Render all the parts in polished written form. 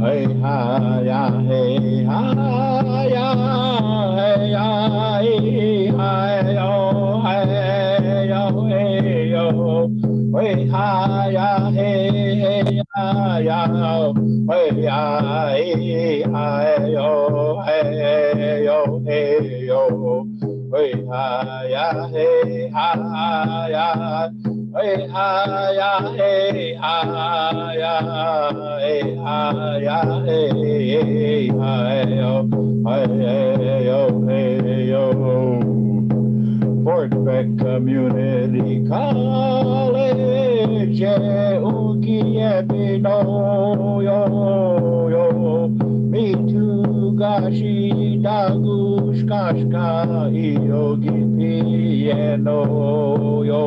Hey ha ya hey ha ya hey ya hey ha yo hey yo hey yo hey ha ya hey ya hey ya hey yo hey yo hey yo hey ha ya hey ha ya hey ha ya hey ha ya hey ha ya hey ha yo hey yo hey yo Fort Beck Community College, Ukiepino, yo, me too, gashi, dagush, kashka, yogi, piano, yo,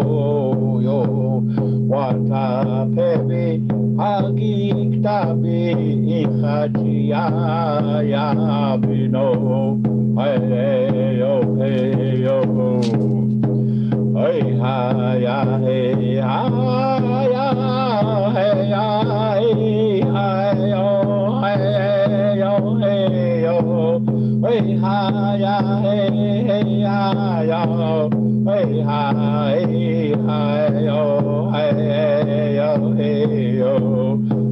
wata, pepe, hagi, ktabi, ichachi, ya, bino, hey, yo, hey ha ya hey ha ya hey ya hey yo hey yo hey yo hey ha ya hey yo hey ha yo hey yo hey yo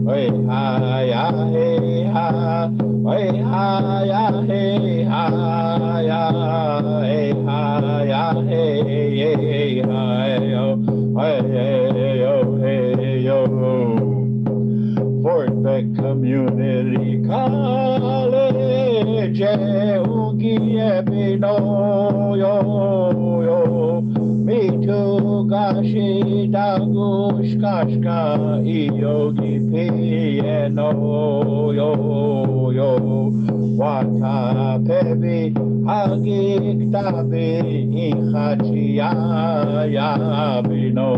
hey ha ya hey ya hey ya hey hey yo Fort Beck Community College, Ukiepino, yo, me too, gashi, dagush, kashka, yogi, piano, yo, wata, pebi, hagi, ktabi, ichachi, ya, bino,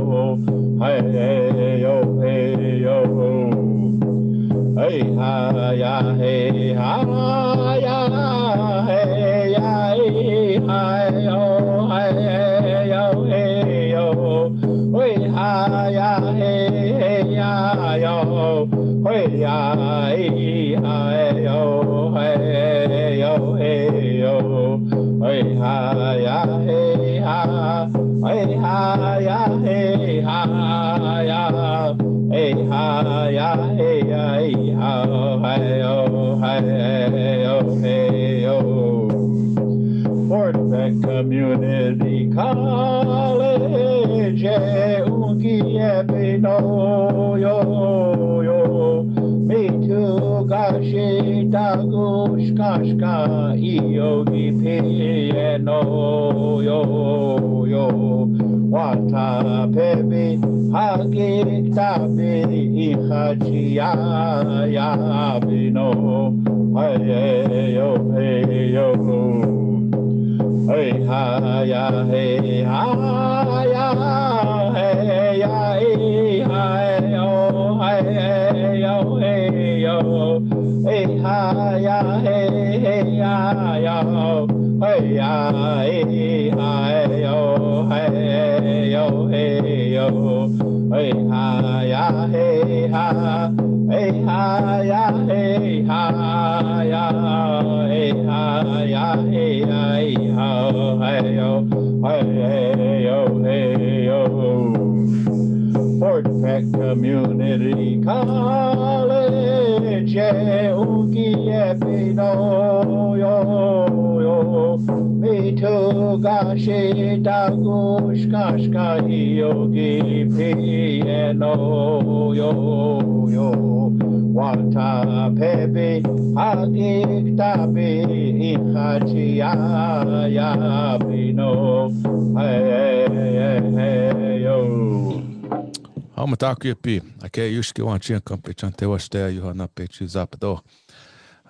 hey, yo, hey ha ya hey ha ya hey ya hey yo hey yo hey yo hey ha ya hey yo hey ya hey yo hey yo hey yo hey ha ya hey ya hey ya hey ha ya hey hey yo Fort Beck Community College, Ukiepino, yo, me too, gashi, dagush, kashka, yogi, piano, yo, wata, pebi, hagi, ktabi, ichachi, ya, bino, hey yo, hey ha ya hey ya hey yo hey yo hey yo hey ha ya hey yo hey yo hey yo hey yo hey ha ya hey ya hey ya hey yo, hey yo. Fort Beck Community College, Ukiepino, yo, me too, gashi, dagush, kashka, yogi, piano, yo, wata, pepe, hagi, ktabi, ichachi, ya, bino, hey, yo. Haumatakuipi, ake yushki wanchin kampe chante washtea yuhana pechu zapado.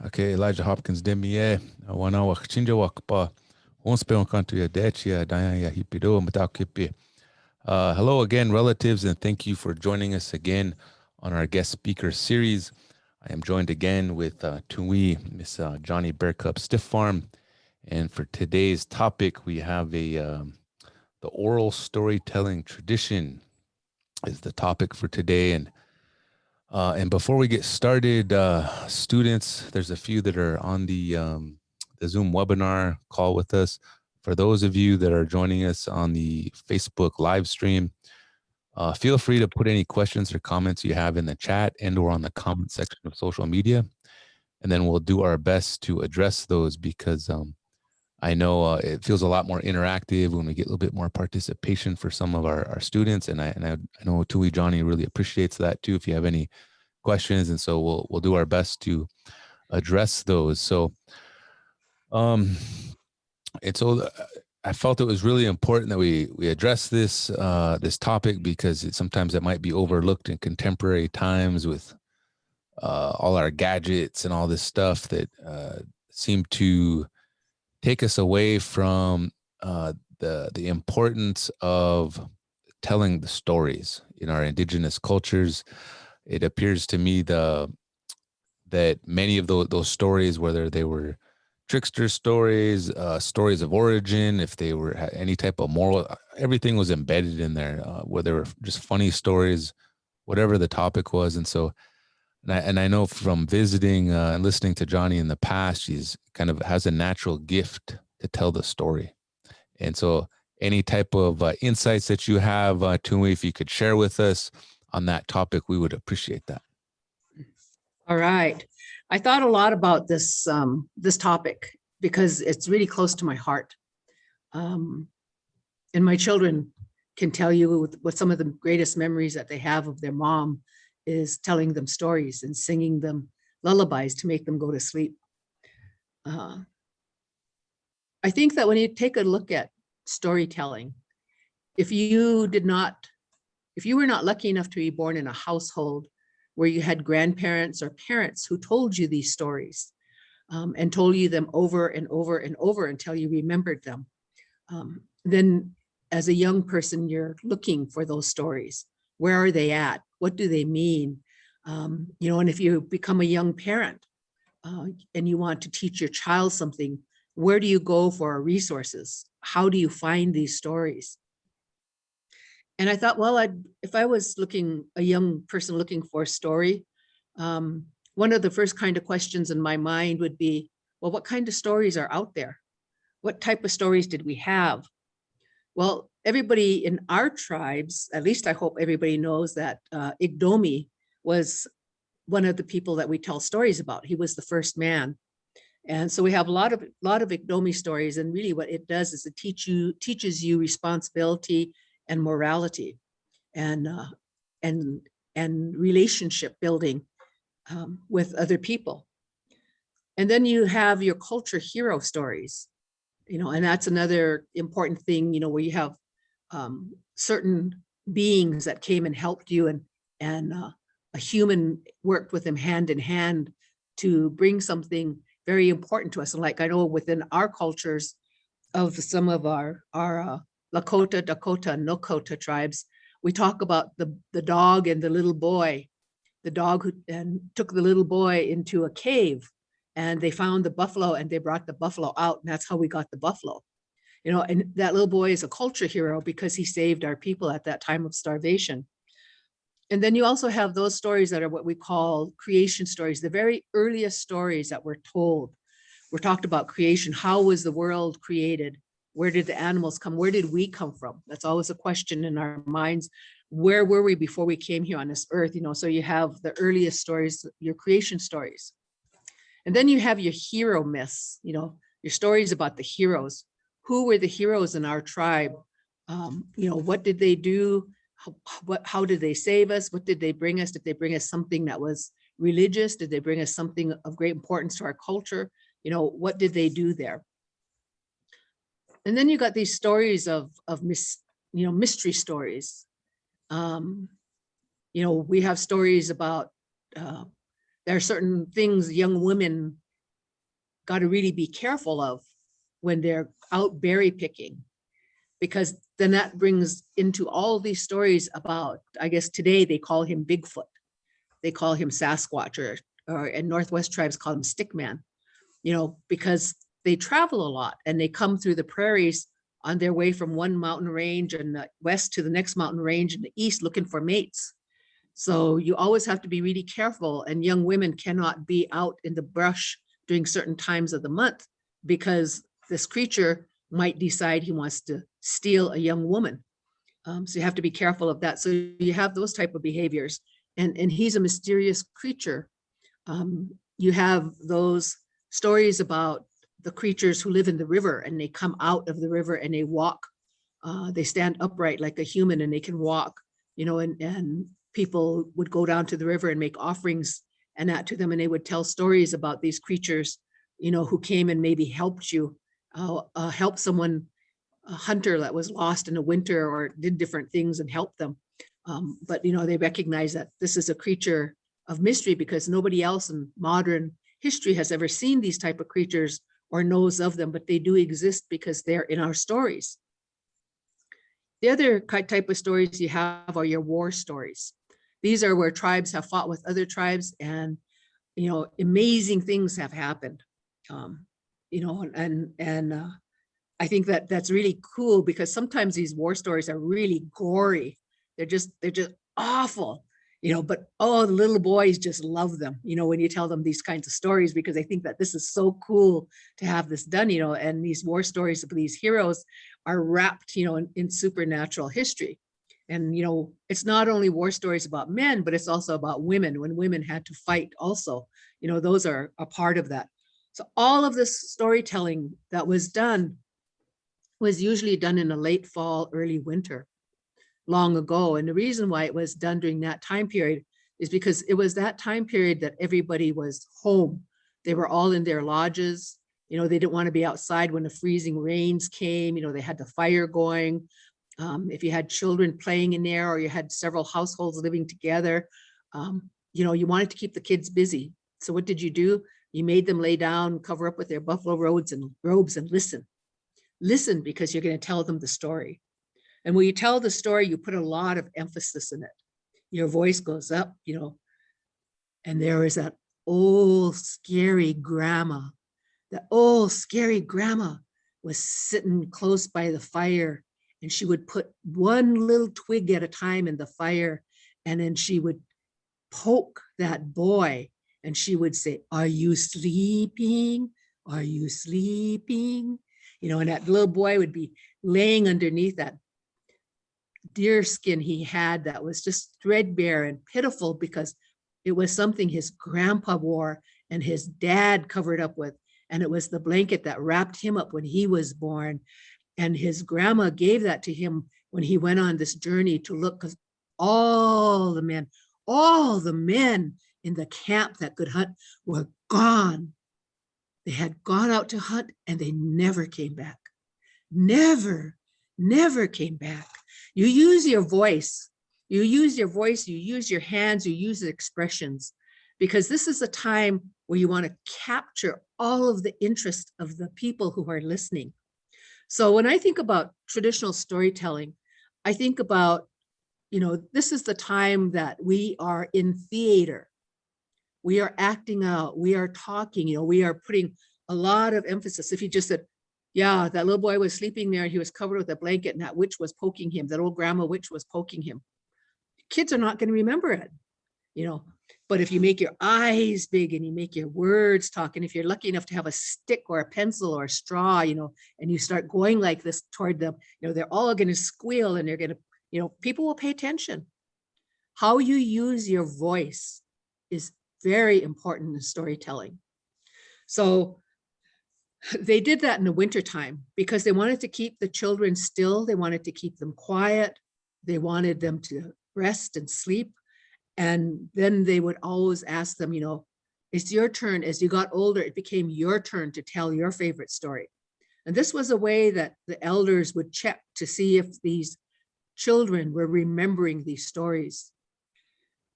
Ake Elijah Hopkins demie, wana wakchinja wakpa, onspe on kantu ya dechi ya dayan ya hipido matakuipi. Hello again, relatives, and thank you for joining us again on our guest speaker series. I am joined again with Tui, Miss Jonny BearCub Stiffarm, and for today's topic, we have the oral storytelling tradition is the topic for today. And And before we get started, students, there's a few that are on the Zoom webinar call with us. For those of you that are joining us on the Facebook live stream, feel free to put any questions or comments you have in the chat and or on the comment section of social media. And then we'll do our best to address those because I know it feels a lot more interactive when we get a little bit more participation for some of our students. And I know Tui Johnny really appreciates that too, if you have any questions. And so we'll do our best to address those. So, and so I felt it was really important that we address this this topic because sometimes it might be overlooked in contemporary times with all our gadgets and all this stuff that seem to take us away from the importance of telling the stories in our indigenous cultures. It appears to me that many of those stories, whether they were trickster stories, stories of origin, if they were any type of moral, everything was embedded in there, whether they were just funny stories, whatever the topic was. And so, and I know from visiting and listening to Johnny in the past, she's kind of has a natural gift to tell the story. And so any type of insights that you have, Tui, if you could share with us on that topic, we would appreciate that. All right. I thought a lot about this this topic because it's really close to my heart. And my children can tell you what some of the greatest memories that they have of their mom is telling them stories and singing them lullabies to make them go to sleep. I think that when you take a look at storytelling, if you were not lucky enough to be born in a household where you had grandparents or parents who told you these stories and told you them over and over and over until you remembered them, then as a young person, you're looking for those stories. Where are they at? What do they mean? You know, and if you become a young parent and you want to teach your child something, where do you go for resources? How do you find these stories? And I thought, well, if I was a young person looking for a story, one of the first kind of questions in my mind would be, well, what kind of stories are out there? What type of stories did we have? Well, everybody in our tribes, at least I hope everybody knows that Igdomi was one of the people that we tell stories about. He was the first man. And so we have a lot of Igdomi stories. And really what it does is it teaches you responsibility and morality and relationship building with other people. And then you have your culture hero stories, you know, and that's another important thing, you know, where you have certain beings that came and helped you and a human worked with them hand in hand to bring something very important to us. And like I know within our cultures of some of our Lakota, Dakota, and Nakota tribes, we talk about the dog and the little boy, the dog who took the little boy into a cave and they found the buffalo and they brought the buffalo out. And that's how we got the buffalo, you know, and that little boy is a culture hero because he saved our people at that time of starvation. And then you also have those stories that are what we call creation stories, the very earliest stories that were told. We're talked about creation. How was the world created? Where did the animals come? Where did we come from? That's always a question in our minds. Where were we before we came here on this earth? You know, so you have the earliest stories, your creation stories. And then you have your hero myths, you know, your stories about the heroes. Who were the heroes in our tribe? You know, what did they do? How did they save us? What did they bring us? Did they bring us something that was religious? Did they bring us something of great importance to our culture? You know, what did they do there? And then you got these stories of mystery stories. You know, we have stories about, there are certain things young women got to really be careful of when they're out berry picking, because then that brings into all these stories about, I guess today they call him Bigfoot. They call him Sasquatch, or and Northwest tribes call him Stickman, you know, because they travel a lot and they come through the prairies on their way from one mountain range in the west to the next mountain range in the east looking for mates. So you always have to be really careful, and young women cannot be out in the brush during certain times of the month because this creature might decide he wants to steal a young woman. So you have to be careful of that. So you have those type of behaviors, and he's a mysterious creature. You have those stories about the creatures who live in the river, and they come out of the river and they walk. They stand upright like a human and they can walk, you know, and people would go down to the river and make offerings and that to them, and they would tell stories about these creatures, you know, who came and maybe helped you, help someone, a hunter that was lost in the winter, or did different things and helped them. But, you know, they recognize that this is a creature of mystery because nobody else in modern history has ever seen these type of creatures or knows of them, but they do exist because they're in our stories. The other type of stories you have are your war stories. These are where tribes have fought with other tribes, and, you know, amazing things have happened. You know, and I think that that's really cool because sometimes these war stories are really gory. They're just awful, you know, but oh, the little boys just love them, you know, when you tell them these kinds of stories, because they think that this is so cool to have this done, you know, and these war stories of these heroes are wrapped, you know, in supernatural history. And, you know, it's not only war stories about men, but it's also about women, when women had to fight also, you know, those are a part of that. So all of this storytelling that was done was usually done in the late fall, early winter, long ago. And the reason why it was done during that time period is because it was that time period that everybody was home. They were all in their lodges. You know, they didn't want to be outside when the freezing rains came. You know, they had the fire going. If you had children playing in there, or you had several households living together, you know, you wanted to keep the kids busy. So what did you do? You made them lay down, cover up with their buffalo robes and listen. Listen, because you're going to tell them the story. And when you tell the story, you put a lot of emphasis in it. Your voice goes up, you know, and there is that old scary grandma. The old scary grandma was sitting close by the fire, and she would put one little twig at a time in the fire, and then she would poke that boy, and she would say, "Are you sleeping? Are you sleeping?" You know, and that little boy would be laying underneath that deer skin he had that was just threadbare and pitiful, because it was something his grandpa wore and his dad covered up with. And it was the blanket that wrapped him up when he was born. And his grandma gave that to him when he went on this journey to look, because all the men in the camp that could hunt were gone. They had gone out to hunt and they never came back. Never came back. You use your voice. You use your voice, you use your hands, you use the expressions, because this is a time where you want to capture all of the interest of the people who are listening. So when I think about traditional storytelling, I think about, you know, this is the time that we are in theater. We are acting out, we are talking, you know, we are putting a lot of emphasis. If you just said, yeah, that little boy was sleeping there and he was covered with a blanket and that witch was poking him, that old grandma witch was poking him, kids are not going to remember it, you know. But if you make your eyes big and you make your words talk, and if you're lucky enough to have a stick or a pencil or a straw, you know, and you start going like this toward them, you know, they're all going to squeal and they're going to, you know, people will pay attention. How you use your voice is very important in storytelling. So they did that in the wintertime because they wanted to keep the children still. They wanted to keep them quiet. They wanted them to rest and sleep. And then they would always ask them, you know, it's your turn. As you got older, it became your turn to tell your favorite story. And this was a way that the elders would check to see if these children were remembering these stories.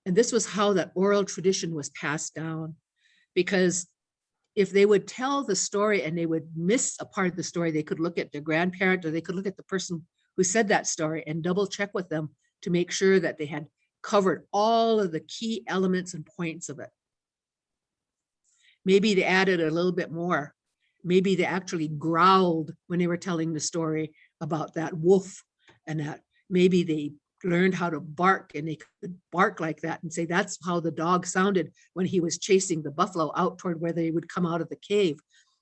And this was how that oral tradition was passed down, because if they would tell the story and they would miss a part of the story, they could look at their grandparent, or they could look at the person who said that story and double check with them to make sure that they had covered all of the key elements and points of it. Maybe they added a little bit more. Maybe they actually growled when they were telling the story about that wolf, and that maybe they learned how to bark, and they could bark like that and say that's how the dog sounded when he was chasing the buffalo out toward where they would come out of the cave.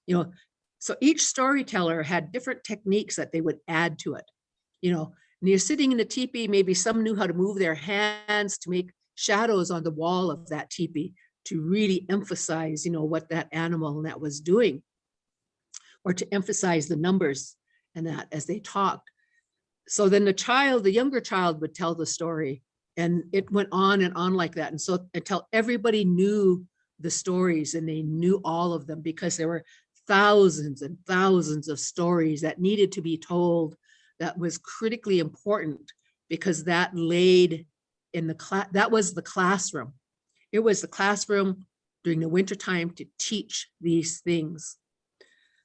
You know, so each storyteller had different techniques that they would add to it. You know, and you're sitting in a teepee, maybe some knew how to move their hands to make shadows on the wall of that teepee to really emphasize, you know, what that animal and that was doing, or to emphasize the numbers and that as they talked. So then the younger child would tell the story, and it went on and on like that. And so until everybody knew the stories and they knew all of them, because there were thousands and thousands of stories that needed to be told, that was critically important, because that laid in the class, that was the classroom. It was the classroom during the wintertime to teach these things.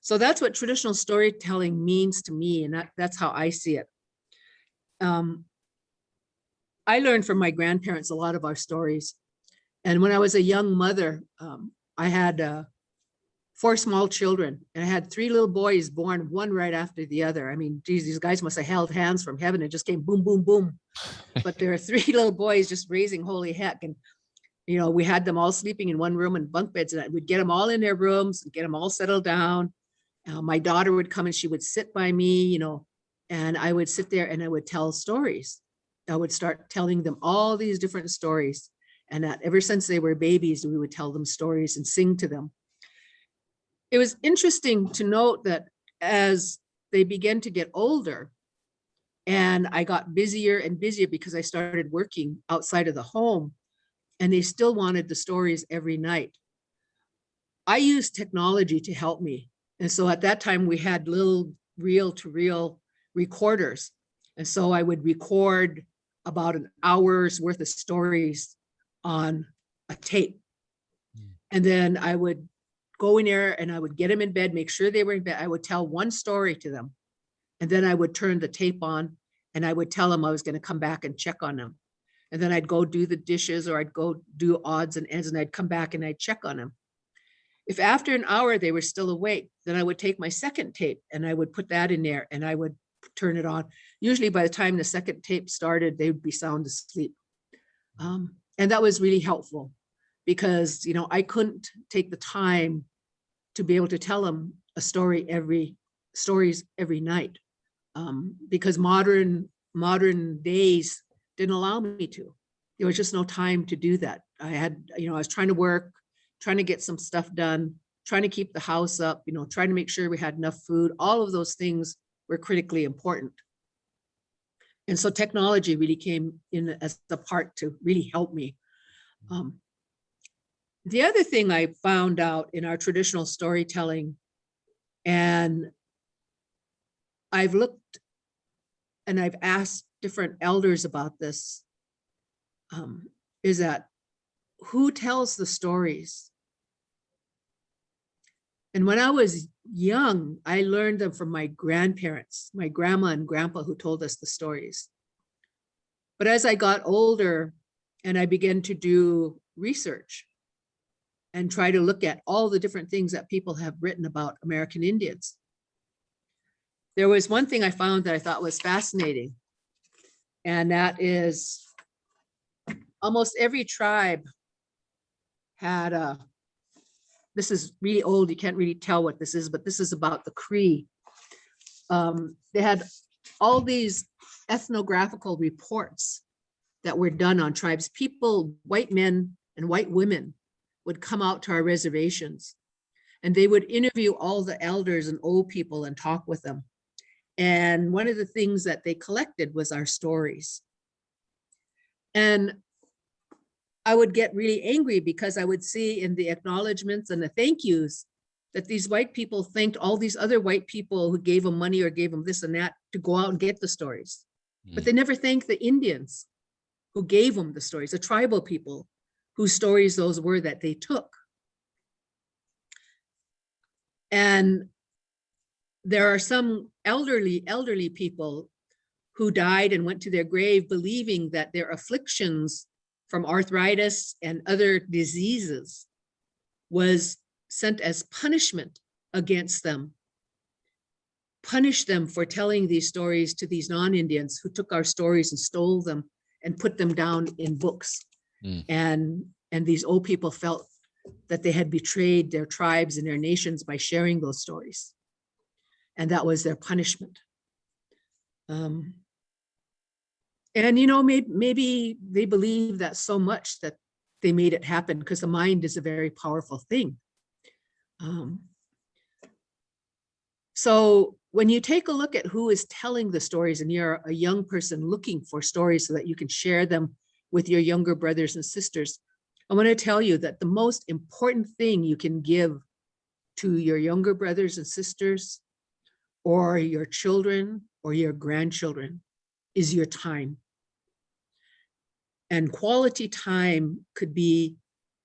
So that's what traditional storytelling means to me, and that's how I see it. I learned from my grandparents a lot of our stories. And when I was a young mother, I had 4 small children, and I had 3 little boys born, one right after the other. I mean, geez, these guys must have held hands from heaven. It just came boom, boom, boom. But there are 3 little boys just raising holy heck. And, you know, we had them all sleeping in one room in bunk beds, and we'd get them all in their rooms and get them all settled down. My daughter would come and she would sit by me, you know, and I would sit there and I would tell stories. I would start telling them all these different stories. And that ever since they were babies, we would tell them stories and sing to them. It was interesting to note that as they began to get older, and I got busier and busier because I started working outside of the home, and they still wanted the stories every night. I used technology to help me. And so at that time we had little reel-to-reel recorders. And so I would record about an hour's worth of stories on a tape. And then I would go in there and I would get them in bed, make sure they were in bed. I would tell one story to them. And then I would turn the tape on and I would tell them I was going to come back and check on them. And then I'd go do the dishes, or I'd go do odds and ends, and I'd come back and I'd check on them. If after an hour they were still awake, then I would take my second tape and I would put that in there and I would turn it on. Usually by the time the second tape started, they would be sound asleep. And that was really helpful, because, you know, I couldn't take the time to be able to tell them a story stories every night, because modern days didn't allow me to. There was just no time to do that. I had, you know, I was trying to work, trying to get some stuff done, trying to keep the house up, you know, trying to make sure we had enough food. All of those things were critically important. And so technology really came in as the part to really help me. The other thing I found out in our traditional storytelling, and I've looked and I've asked different elders about this, is that who tells the stories? And when I was young, I learned them from my grandparents, my grandma and grandpa, who told us the stories. But as I got older and I began to do research and try to look at all the different things that people have written about American Indians, there was one thing I found that I thought was fascinating. And that is, almost every tribe had this is really old, you can't really tell what this is, but this is about the Cree. They had all these ethnographical reports that were done on tribes. People, white men and white women, would come out to our reservations, and they would interview all the elders and old people and talk with them. And one of the things that they collected was our stories. And I would get really angry because I would see in the acknowledgements and the thank yous that these white people thanked all these other white people who gave them money or gave them this and that to go out and get the stories. But they never thanked the Indians who gave them the stories, the tribal people whose stories those were that they took. And there are some elderly people who died and went to their grave believing that their afflictions from arthritis and other diseases was sent as punishment against them. punish them for telling these stories to these non-Indians who took our stories and stole them and put them down in books. And these old people felt that they had betrayed their tribes and their nations by sharing those stories. And that was their punishment. And, you know, maybe they believe that so much that they made it happen, because the mind is a very powerful thing. So when you take a look at who is telling the stories, and you're a young person looking for stories so that you can share them with your younger brothers and sisters, I want to tell you that the most important thing you can give to your younger brothers and sisters, or your children, or your grandchildren, is your time. And quality time could be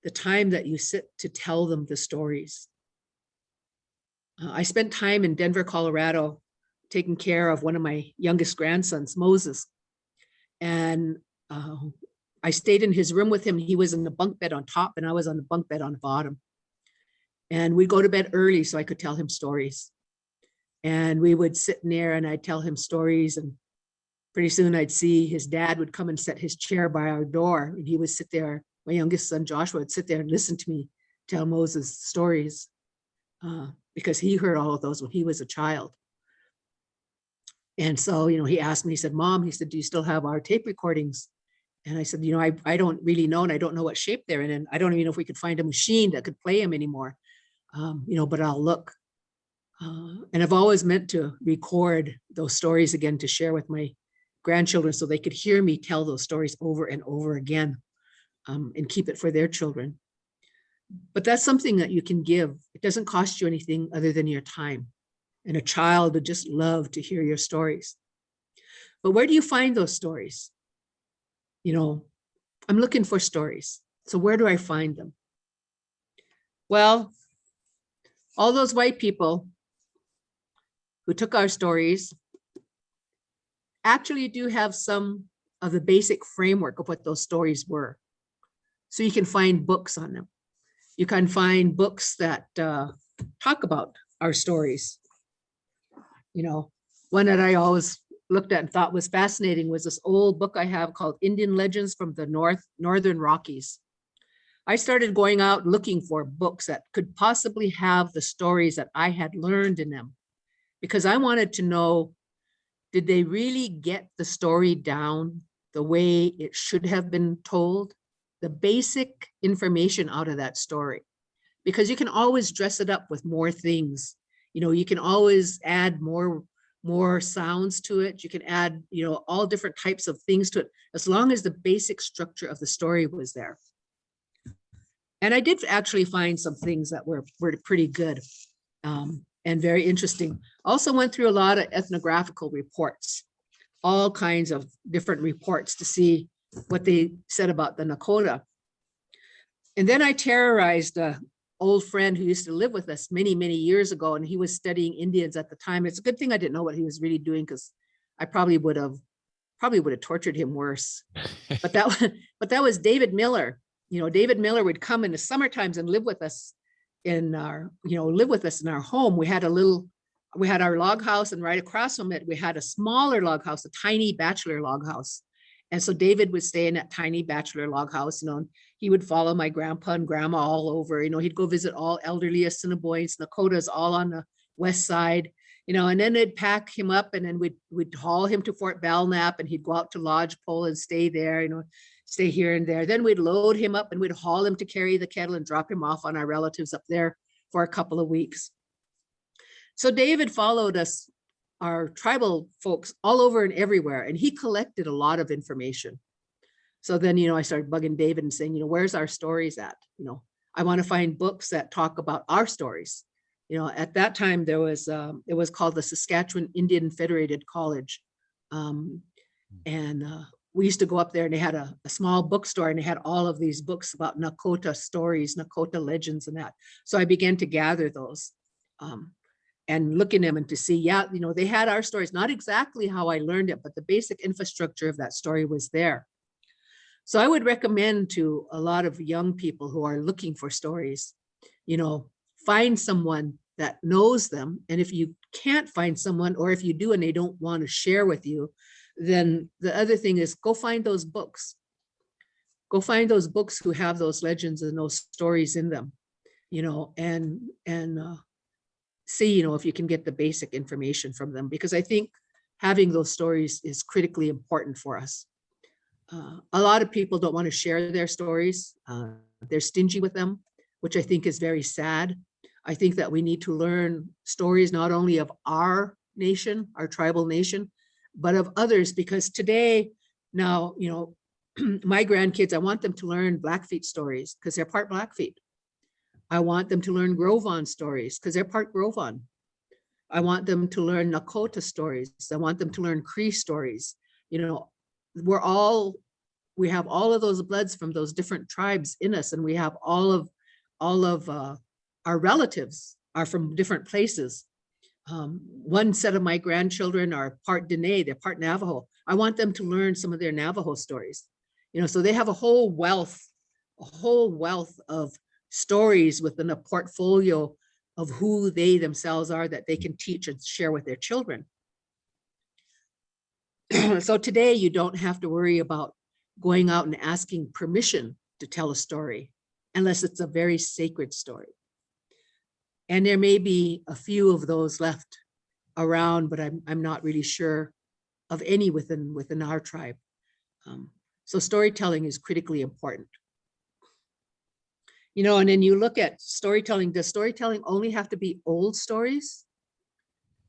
the time that you sit to tell them the stories. I spent time in Denver, Colorado, taking care of one of my youngest grandsons, Moses. And I stayed in his room with him. He was in the bunk bed on top, and I was on the bunk bed on the bottom. And we'd go to bed early so I could tell him stories. And we would sit in there and I'd tell him stories. And pretty soon I'd see his dad would come and set his chair by our door. And he would sit there. My youngest son, Joshua, would sit there and listen to me tell Moses stories, because he heard all of those when he was a child. And so, you know, he asked me, he said, Mom, he said, do you still have our tape recordings? And I said, you know, I don't really know, and I don't know what shape they're in. And I don't even know if we could find a machine that could play them anymore, you know, but I'll look. And I've always meant to record those stories again to share with my grandchildren so they could hear me tell those stories over and over again, and keep it for their children. But that's something that you can give. It doesn't cost you anything other than your time. And a child would just love to hear your stories. But where do you find those stories? You know, I'm looking for stories. So where do I find them? Well, all those white people who took our stories actually do have some of the basic framework of what those stories were. So you can find books on them. You can find books that talk about our stories. You know, one that I always looked at and thought was fascinating was this old book I have called Indian Legends from the Northern Rockies. I started going out looking for books that could possibly have the stories that I had learned in them, because I wanted to know, did they really get the story down the way it should have been told? The basic information out of that story, because you can always dress it up with more things. You know, you can always add more sounds to it. You can add, you know, all different types of things to it, as long as the basic structure of the story was there. And I did actually find some things that were pretty good, and very interesting. Also went through a lot of ethnographical reports, all kinds of different reports to see what they said about the Nakota. And then I terrorized an old friend who used to live with us many, many years ago, and he was studying Indians at the time. It's a good thing I didn't know what he was really doing, because I probably would have tortured him worse. But that was David Miller. You know, David Miller would come in the summer times and live with us in our home. We had our log house, and right across from it, we had a smaller log house, a tiny bachelor log house. And so David would stay in that tiny bachelor log house, you know, and he would follow my grandpa and grandma all over. You know, he'd go visit all elderly Assiniboines, Nakotas, all on the west side, you know, and then they'd pack him up, and then we'd haul him to Fort Belknap, and he'd go out to Lodgepole and stay there, you know, stay here and there. Then we'd load him up and we'd haul him to carry the kettle and drop him off on our relatives up there for a couple of weeks. So David followed us, our tribal folks, all over and everywhere, and he collected a lot of information. So then, you know, I started bugging David and saying, you know, where's our stories at? You know, I want to find books that talk about our stories. You know, at that time there was, it was called the Saskatchewan Indian Federated College. We used to go up there, and they had a small bookstore, and they had all of these books about Nakota stories, Nakota legends and that. So I began to gather those. And look in them and to see, yeah, you know, they had our stories, not exactly how I learned it, but the basic infrastructure of that story was there. So I would recommend to a lot of young people who are looking for stories, you know, find someone that knows them. And if you can't find someone, or if you do and they don't want to share with you, then the other thing is go find those books. Go find those books who have those legends and those stories in them, you know, and see, you know, if you can get the basic information from them, because I think having those stories is critically important for us. A lot of people don't want to share their stories. They're stingy with them, which I think is very sad. I think that we need to learn stories not only of our nation, our tribal nation, but of others, because today, now, you know, my grandkids, I want them to learn Blackfeet stories because they're part Blackfeet. I want them to learn Gros-Ventre stories because they're part Gros-Ventre. I want them to learn Nakota stories. I want them to learn Cree stories. You know, we have all of those bloods from those different tribes in us, and we have all of our relatives are from different places. One set of my grandchildren are part Dene, they're part Navajo. I want them to learn some of their Navajo stories. You know, so they have a whole wealth of stories within a portfolio of who they themselves are that they can teach and share with their children. So today you don't have to worry about going out and asking permission to tell a story unless it's a very sacred story. And there may be a few of those left around, but I'm not really sure of any within our tribe. So storytelling is critically important. You know, and then you look at storytelling. Does storytelling only have to be old stories?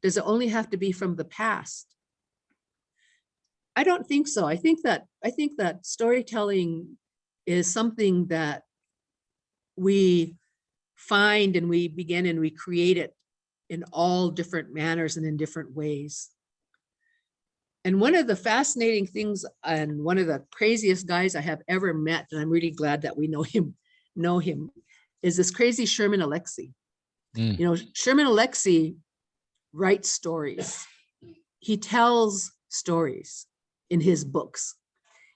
Does it only have to be from the past? I don't think so. I think that storytelling is something that we find and we begin and we create it in all different manners and in different ways. And one of the fascinating things, and one of the craziest guys I have ever met, and I'm really glad that we know him, is this crazy Sherman Alexie. You know, Sherman Alexie writes stories. He tells stories in his books.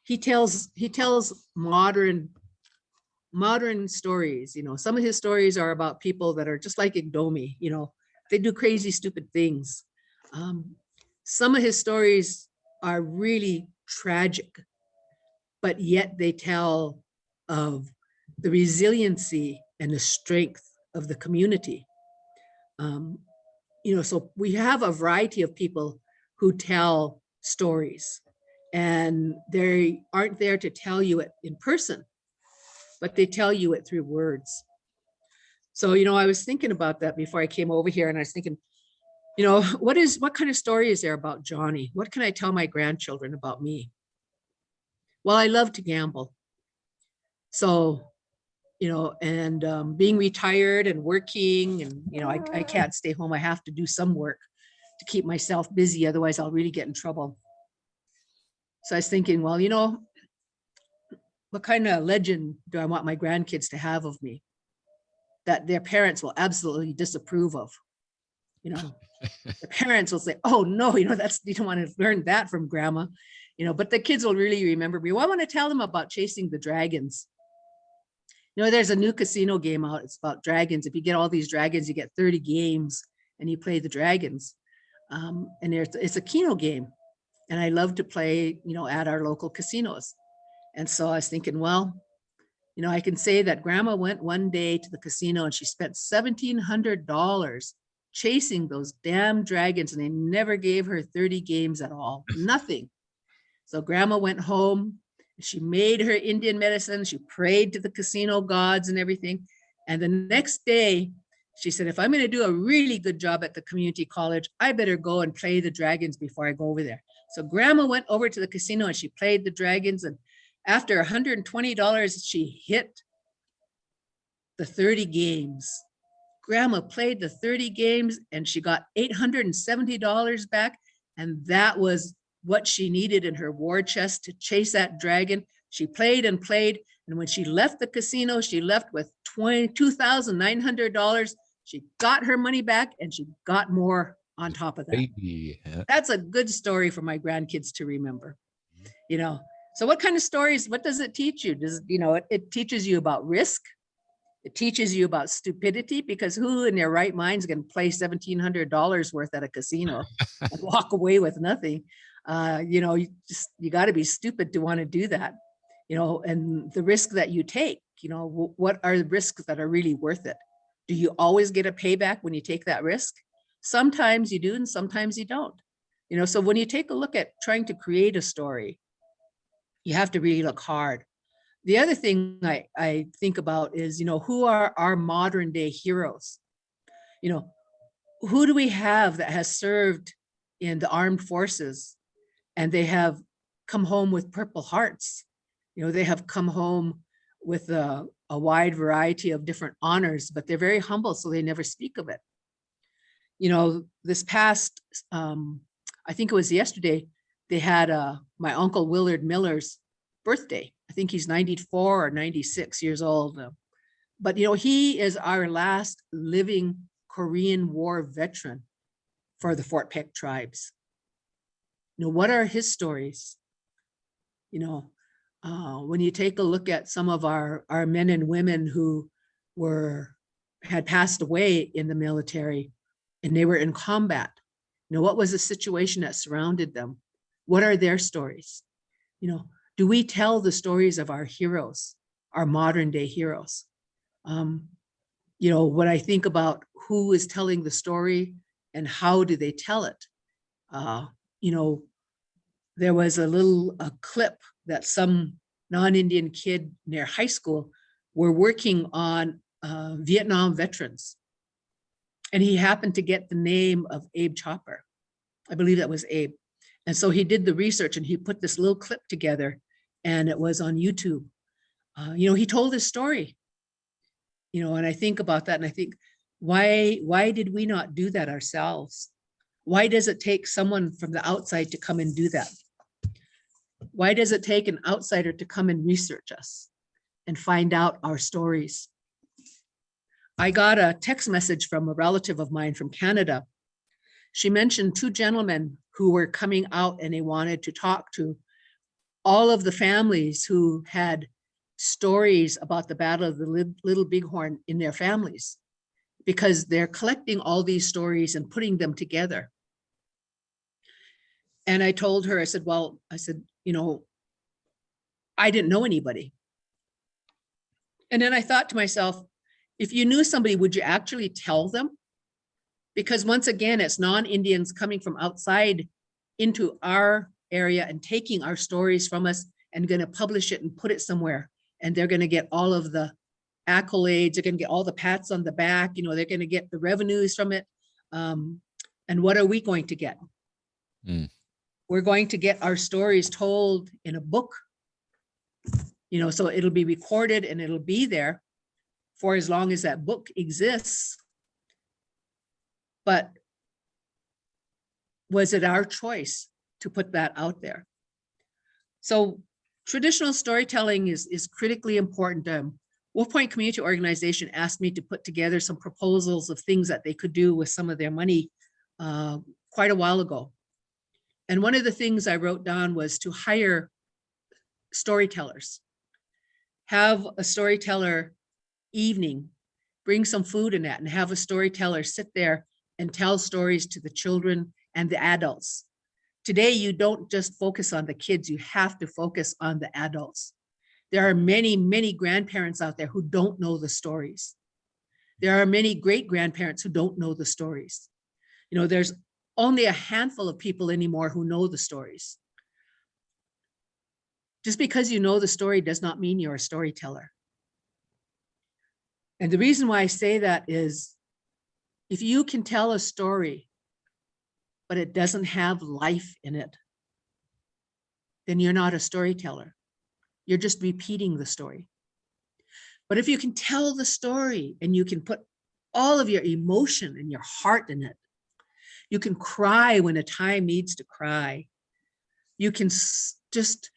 He tells modern stories. You know, some of his stories are about people that are just like Igdomi, you know, they do crazy, stupid things. Some of his stories are really tragic, but yet they tell of the resiliency and the strength of the community. You know, so we have a variety of people who tell stories, and they aren't there to tell you it in person, but they tell you it through words. So, you know, I was thinking about that before I came over here, and I was thinking, you know, what kind of story is there about Jonny? What can I tell my grandchildren about me? Well, I love to gamble. So, you know, and being retired and working, and, you know, I can't stay home. I have to do some work to keep myself busy. Otherwise, I'll really get in trouble. So I was thinking, well, you know, what kind of legend do I want my grandkids to have of me that their parents will absolutely disapprove of? You know, the parents will say, oh no, you know, you don't want to learn that from grandma, you know, but the kids will really remember me. Well, I want to tell them about chasing the dragons. You know, there's a new casino game out. It's about dragons. If you get all these dragons, you get 30 games and you play the dragons. And it's a keno game. And I love to play, you know, at our local casinos. And so I was thinking, well, you know, I can say that grandma went one day to the casino and she spent $1,700 chasing those damn dragons, and they never gave her 30 games at all, nothing. So grandma went home, she made her Indian medicine, she prayed to the casino gods and everything. And the next day she said, if I'm going to do a really good job at the community college, I better go and play the dragons before I go over there. So grandma went over to the casino and she played the dragons, and after $120, she hit the 30 games. Grandma played the 30 games and she got $870 back. And that was what she needed in her war chest to chase that dragon. She played and played. And when she left the casino, she left with $22,900. She got her money back and she got more on top of that. Baby. That's a good story for my grandkids to remember, you know. So what kind of stories, what does it teach you? Does, you know, it teaches you about risk. It teaches you about stupidity, because who in their right mind is going to play $1,700 worth at a casino and walk away with nothing? You know, you got to be stupid to want to do that, you know, and the risk that you take, you know, what are the risks that are really worth it? Do you always get a payback when you take that risk? Sometimes you do, and sometimes you don't. You know, so when you take a look at trying to create a story, you have to really look hard. The other thing I think about is, you know, who are our modern day heroes? You know, who do we have that has served in the armed forces and they have come home with Purple Hearts? You know, they have come home with a wide variety of different honors, but they're very humble, so they never speak of it. You know, this past, I think it was yesterday, they had my uncle Willard Miller's birthday. I think he's 94 or 96 years old. But, you know, he is our last living Korean War veteran for the Fort Peck tribes. You know, what are his stories? You know, when you take a look at some of our men and women who had passed away in the military and they were in combat, you know, what was the situation that surrounded them? What are their stories? You know, do we tell the stories of our heroes, our modern day heroes? You know, when I think about who is telling the story and how do they tell it, you know, there was a clip that some non-Indian kid near high school were working on Vietnam veterans. And he happened to get the name of Abe Chopper. I believe that was Abe. And so he did the research and he put this little clip together and it was on YouTube. You know, he told his story, you know, and I think about that and I think, why did we not do that ourselves? Why does it take someone from the outside to come and do that? Why does it take an outsider to come and research us and find out our stories? I got a text message from a relative of mine from Canada. She mentioned two gentlemen who were coming out and they wanted to talk to all of the families who had stories about the Battle of the Little Bighorn in their families, because they're collecting all these stories and putting them together. And I told her, I said, you know, I didn't know anybody. And then I thought to myself, if you knew somebody, would you actually tell them? Because once again, it's non-Indians coming from outside into our area and taking our stories from us and going to publish it and put it somewhere. And they're going to get all of the accolades. They're going to get all the pats on the back. You know, they're going to get the revenues from it. And what are we going to get? We're going to get our stories told in a book, you know, so it'll be recorded and it'll be there for as long as that book exists. But was it our choice to put that out there? So traditional storytelling is critically important. Wolf Point Community Organization asked me to put together some proposals of things that they could do with some of their money quite a while ago. And one of the things I wrote down was to hire storytellers, have a storyteller evening, bring some food in that and have a storyteller sit there and tell stories to the children and the adults. Today, you don't just focus on the kids, you have to focus on the adults. There are many, many grandparents out there who don't know the stories. There are many great-grandparents who don't know the stories. You know, there's only a handful of people anymore who know the stories. Just because you know the story does not mean you're a storyteller. And the reason why I say that is, if you can tell a story, but it doesn't have life in it, then you're not a storyteller. You're just repeating the story. But if you can tell the story and you can put all of your emotion and your heart in it, you can cry when a time needs to cry. You can just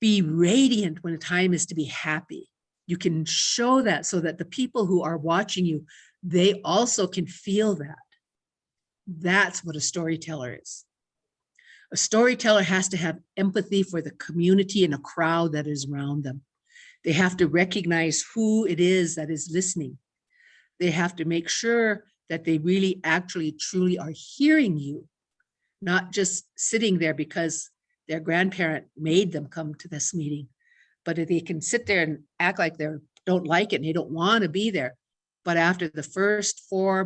be radiant when a time is to be happy. You can show that so that the people who are watching you, they also can feel that. That's what a storyteller is. A storyteller has to have empathy for the community and a crowd that is around them. They have to recognize who it is that is listening. They have to make sure that they really actually truly are hearing you, not just sitting there because their grandparent made them come to this meeting, but if they can sit there and act like they don't like it and they don't want to be there. But after the first four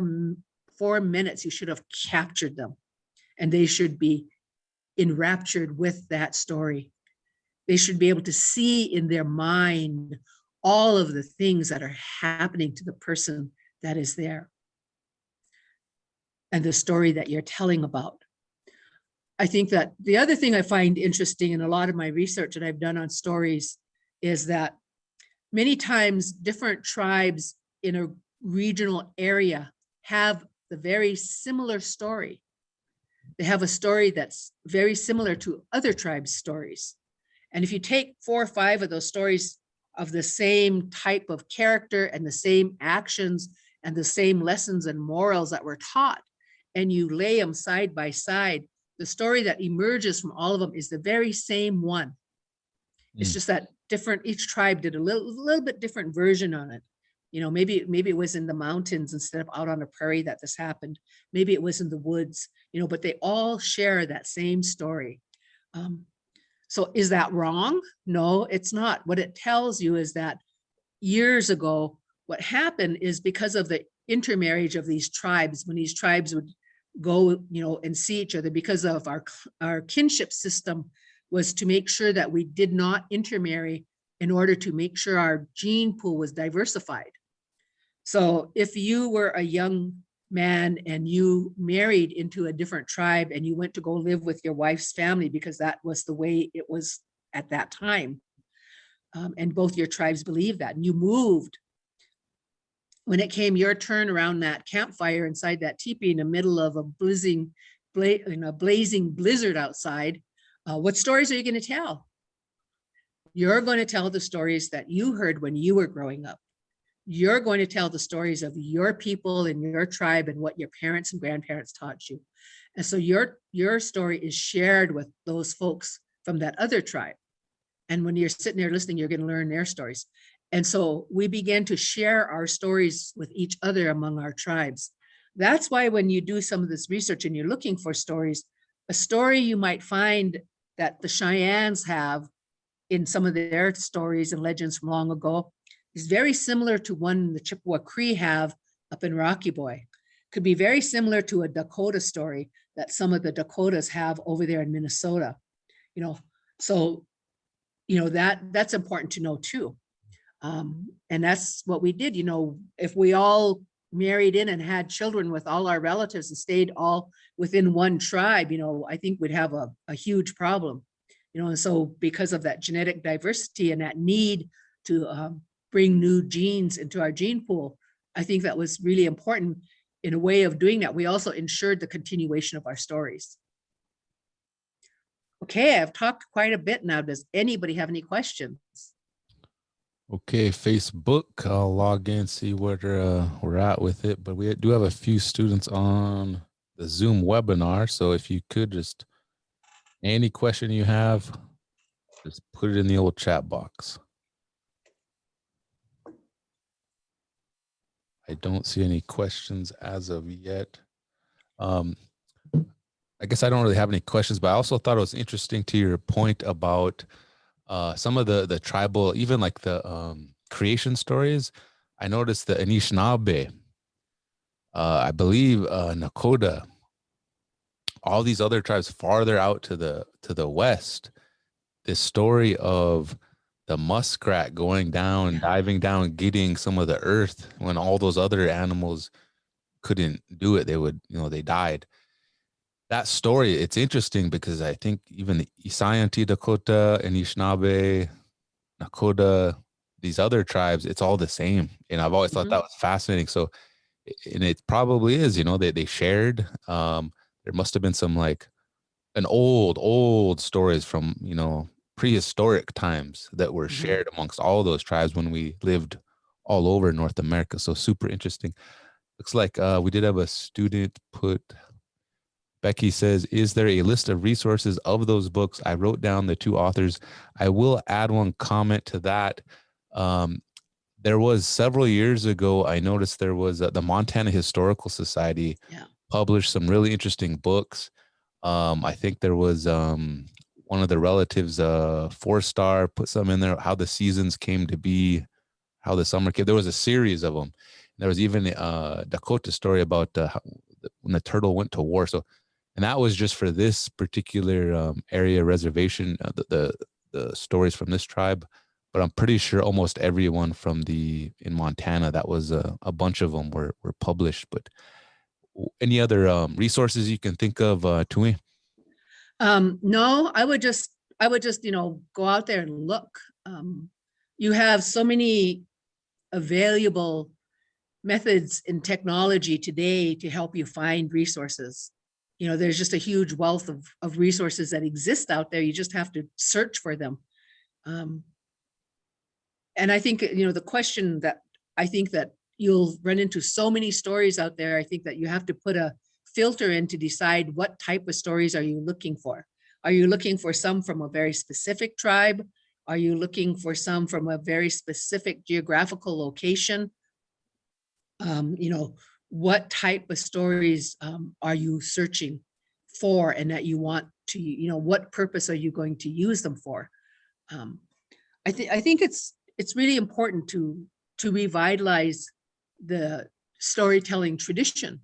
minutes, you should have captured them, and they should be enraptured with that story. They should be able to see in their mind all of the things that are happening to the person that is there and the story that you're telling about. I think that the other thing I find interesting in a lot of my research that I've done on stories is that many times different tribes in a regional area have the very similar story. They have a story that's very similar to other tribes' stories. And if you take 4 or 5 of those stories of the same type of character and the same actions and the same lessons and morals that were taught, and you lay them side by side, the story that emerges from all of them is the very same one. It's just that each tribe did a little bit different version on it. You know, maybe it was in the mountains instead of out on a prairie that this happened. Maybe it was in the woods, you know, but they all share that same story. So is that wrong? No, it's not. What it tells you is that years ago, what happened is because of the intermarriage of these tribes, when these tribes would go, you know, and see each other, because of our kinship system was to make sure that we did not intermarry in order to make sure our gene pool was diversified. So if you were a young man and you married into a different tribe and you went to go live with your wife's family because that was the way it was at that time, and both your tribes believed that, and you moved, when it came your turn around that campfire inside that teepee in the middle of a blazing blizzard outside, what stories are you going to tell? You're going to tell the stories that you heard when you were growing up. You're going to tell the stories of your people and your tribe and what your parents and grandparents taught you. And so your story is shared with those folks from that other tribe. And when you're sitting there listening, you're going to learn their stories. And so we began to share our stories with each other among our tribes. That's why when you do some of this research and you're looking for stories, a story you might find that the Cheyennes have in some of their stories and legends from long ago is very similar to one the Chippewa Cree have up in Rocky Boy. Could be very similar to a Dakota story that some of the Dakotas have over there in Minnesota. You know, so, you know, that's important to know too. And that's what we did. You know, if we all married in and had children with all our relatives and stayed all within one tribe, you know, I think we'd have a huge problem. You know, and so because of that genetic diversity and that need to bring new genes into our gene pool, I think that was really important. In a way of doing that, we also ensured the continuation of our stories. Okay, I've talked quite a bit now. Does anybody have any questions? Okay, Facebook, I'll log in, see where we're at with it. But we do have a few students on the Zoom webinar. So if you could just, any question you have, just put it in the old chat box. I don't see any questions as of yet. I guess I don't really have any questions, but I also thought it was interesting to your point about some of the tribal, even like the creation stories. I noticed the Anishinaabe, I believe Nakota, all these other tribes farther out to the west, this story of the muskrat going down, diving down, getting some of the earth when all those other animals couldn't do it. They would, you know, they died. That story, it's interesting because I think even the Isayanti Dakota, Anishinaabe, Nakota, these other tribes, it's all the same. And I've always thought that was fascinating. So, and it probably is, you know, they shared, there must've been some like an old stories from, you know, prehistoric times that were shared amongst all those tribes when we lived all over North America. So super interesting. Looks like we did have a student put, Becky says, is there a list of resources of those books? I wrote down the 2 authors. I will add one comment to that. There was several years ago, I noticed there was the Montana Historical Society published some really interesting books. I think there was one of the relatives, 4-star, put some in there, how the seasons came to be, how the summer came. There was a series of them. There was even a Dakota story about when the turtle went to war. So, and that was just for this particular area reservation, the stories from this tribe. But I'm pretty sure almost everyone from in Montana, that was a bunch of them were published. But any other resources you can think of, Tui? No, I would just, go out there and look. You have so many available methods in technology today to help you find resources. There's just a huge wealth of resources that exist out there. You just have to search for them. And I think, the question that I think that you'll run into so many stories out there, I think that you have to put a filter in to decide what type of stories are you looking for. Are you looking for some from a very specific tribe? Are you looking for some from a very specific geographical location? What type of stories are you searching for, and that you want to, what purpose are you going to use them for? I think it's really important to revitalize the storytelling tradition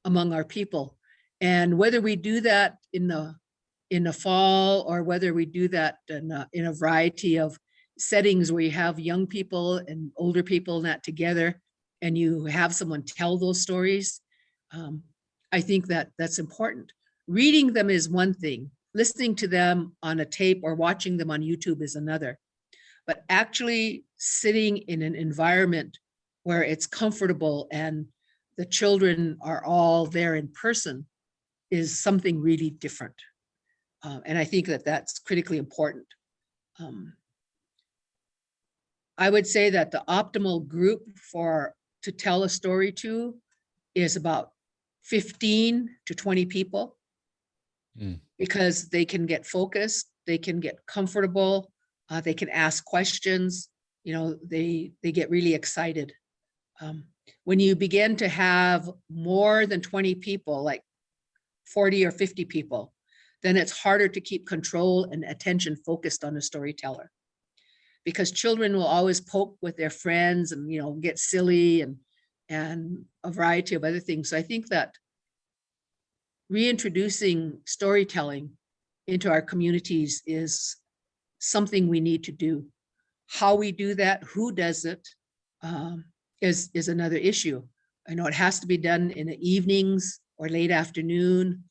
among our people. And whether we do that in the fall, or whether we do that in a variety of settings where you have young people and older people and that together, and you have someone tell those stories, I think that that's important. Reading them is one thing. Listening to them on a tape or watching them on YouTube is another. But actually sitting in an environment where it's comfortable and the children are all there in person is something really different. And I think that that's critically important. I would say that the optimal group to tell a story to is about 15 to 20 people, because they can get focused, they can get comfortable, they can ask questions, they get really excited. When you begin to have more than 20 people, like 40 or 50 people, then it's harder to keep control and attention focused on a storyteller, because children will always poke with their friends and, get silly and a variety of other things. So I think that reintroducing storytelling into our communities is something we need to do. How we do that, who does it, is another issue. I know it has to be done in the evenings or late afternoon,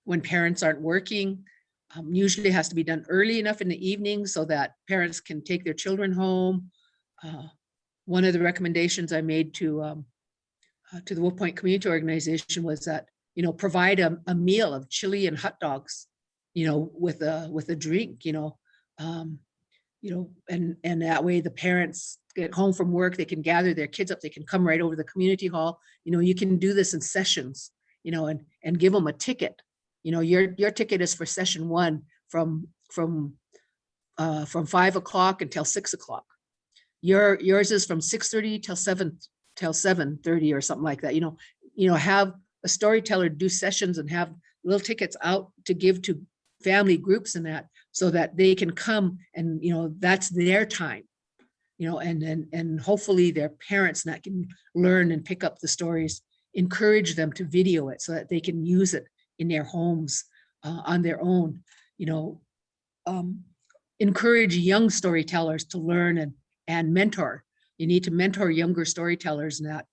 when parents aren't working. Usually it has to be done early enough in the evening so that parents can take their children home. One of the recommendations I made to the Wolf Point Community Organization was that, provide a meal of chili and hot dogs, with a drink, and that way the parents get home from work, they can gather their kids up, they can come right over to the community hall. You can do this in sessions, and give them a ticket. Your ticket is for session 1 from 5 o'clock until 6 o'clock. Yours is from 6:30 till 7:30 or something like that. Have a storyteller do sessions and have little tickets out to give to family groups and that, so that they can come and, that's their time, and hopefully their parents that can learn and pick up the stories, encourage them to video it so that they can use it in their homes on their own. Encourage young storytellers to learn and mentor. You need to mentor younger storytellers, and that,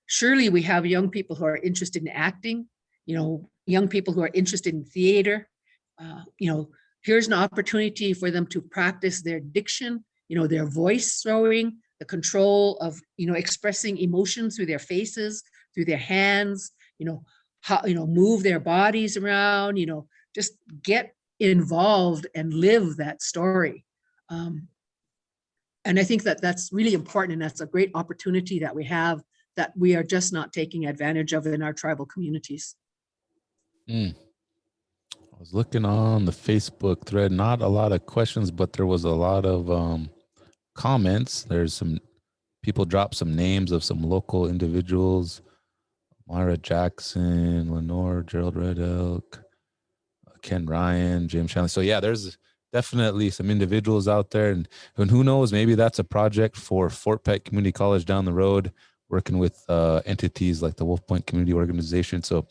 surely we have young people who are interested in acting, young people who are interested in theater. Here's an opportunity for them to practice their diction, their voice throwing, the control of, expressing emotions through their faces, through their hands, how, move their bodies around, just get involved and live that story. And I think that that's really important, and that's a great opportunity that we have that we are just not taking advantage of in our tribal communities. I was looking on the Facebook thread, not a lot of questions, but there was a lot of comments. There's some people drop some names of some local individuals: Myra Jackson, Lenore, Gerald Red Elk, Ken Ryan, James Shanley. So yeah, there's definitely some individuals out there, and who knows, maybe that's a project for Fort Peck Community College down the road, working with entities like the Wolf Point Community Organization. So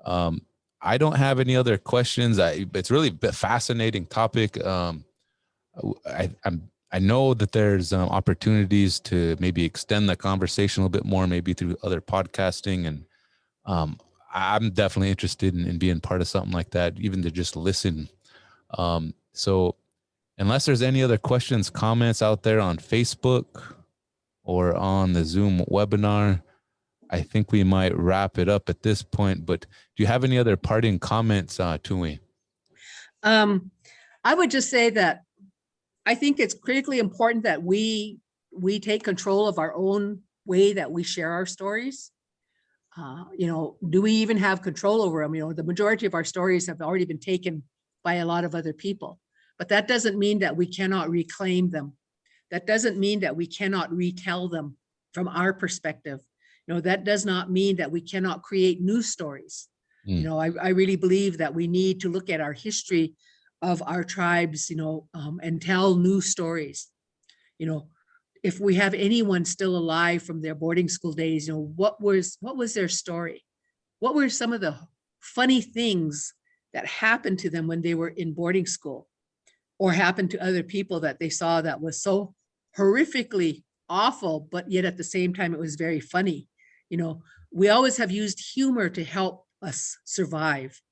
I don't have any other questions. It's really a fascinating topic. I know that there's opportunities to maybe extend the conversation a little bit more, maybe through other podcasting, and I'm definitely interested in being part of something like that, even to just listen. So unless there's any other questions, comments out there on Facebook or on the Zoom webinar, I think we might wrap it up at this point. But do you have any other parting comments, Tui? I would just say that I think it's critically important that we take control of our own way that we share our stories. Do we even have control over them? The majority of our stories have already been taken by a lot of other people, but that doesn't mean that we cannot reclaim them. That doesn't mean that we cannot retell them from our perspective. That does not mean that we cannot create new stories. I really believe that we need to look at our history of our tribes, and tell new stories. If we have anyone still alive from their boarding school days, what was their story? What were some of the funny things that happened to them when they were in boarding school, or happened to other people that they saw that was so horrifically awful, but yet at the same time, it was very funny. We always have used humor to help us survive,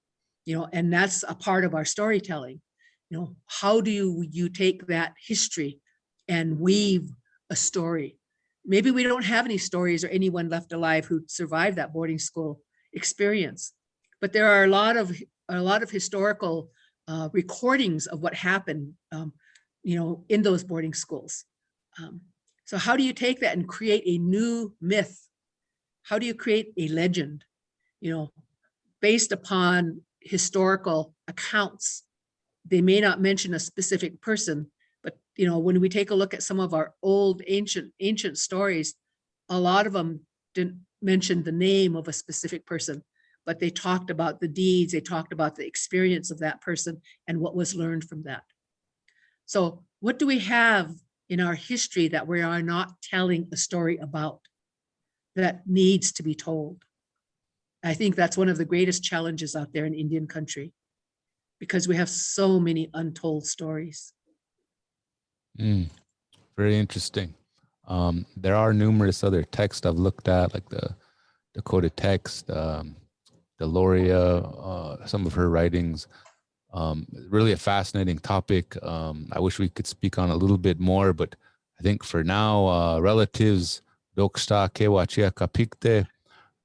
and that's a part of our storytelling. How do you take that history and weave a story? Maybe we don't have any stories or anyone left alive who survived that boarding school experience, but there are a lot of historical recordings of what happened, in those boarding schools. So how do you take that and create a new myth? How do you create a legend, based upon historical accounts? They may not mention a specific person, but when we take a look at some of our old ancient stories, a lot of them didn't mention the name of a specific person, but they talked about the deeds, they talked about the experience of that person and what was learned from that. So what do we have in our history that we are not telling a story about, that needs to be told? I think that's one of the greatest challenges out there in Indian country, because we have so many untold stories. Very interesting. There are numerous other texts I've looked at, like the Dakota text, Deloria, some of her writings. Really a fascinating topic. I wish we could speak on a little bit more, but I think for now, relatives, doksta kewachia kapikte,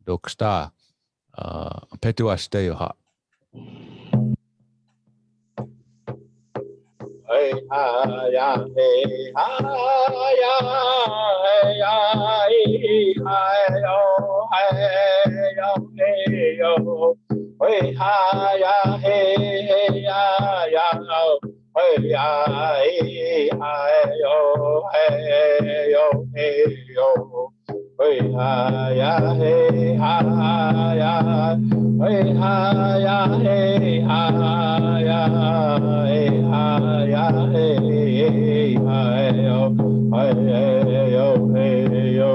doksta, petuaste yoha. Hey ha ya, hey ha ya, hey ya, hey yo, hey yo, hey yo. Hey ha ya, hey ya, hey ya, hey yo, hey yo, hey yo. Hey ha ya, hey ya, hey ya, hey ya, hey ya, hey yo.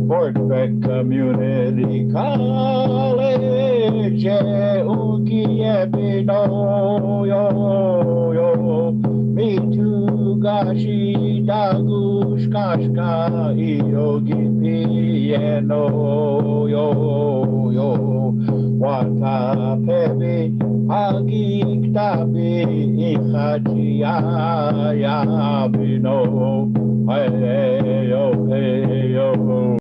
Fort Peck Community College, me too, gashi dagush kashka yogi piano yo wata pebi hagi ktabi ichachi ya bino hey yo